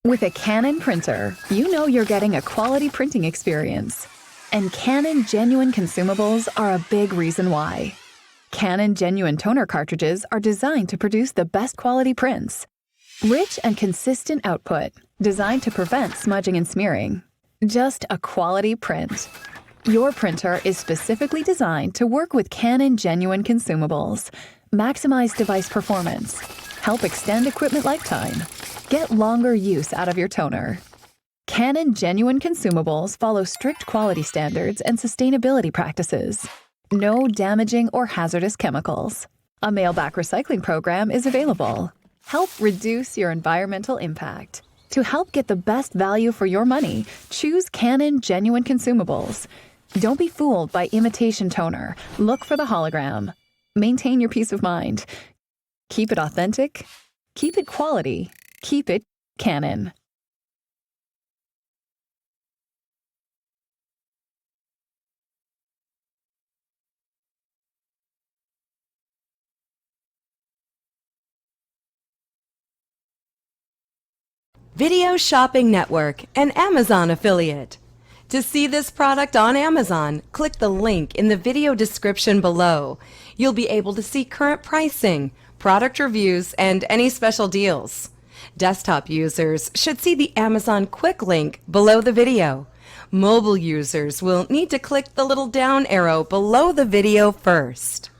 With a Canon printer, you know you're getting a quality printing experience. And Canon Genuine consumables are a big reason why. Canon Genuine Toner cartridges are designed to produce the best quality prints. Rich and consistent output, designed to prevent smudging and smearing. Just a quality print. Your printer is specifically designed to work with Canon Genuine consumables. Maximize device performance. Help extend equipment lifetime. Get longer use out of your toner. Canon Genuine consumables follow strict quality standards and sustainability practices. No damaging or hazardous chemicals. A mail-back recycling program is available. Help reduce your environmental impact. To help get the best value for your money, choose Canon Genuine consumables. Don't be fooled by imitation toner. Look for the hologram. Maintain your peace of mind. Keep it authentic. Keep it quality. Keep it Canon. Video Shopping Network, an Amazon affiliate. To see this product on Amazon, click the link in the video description below. You'll be able to see current pricing, product reviews, and any special deals. Desktop users should see the Amazon quick link below the video. Mobile users will need to click the little down arrow below the video first.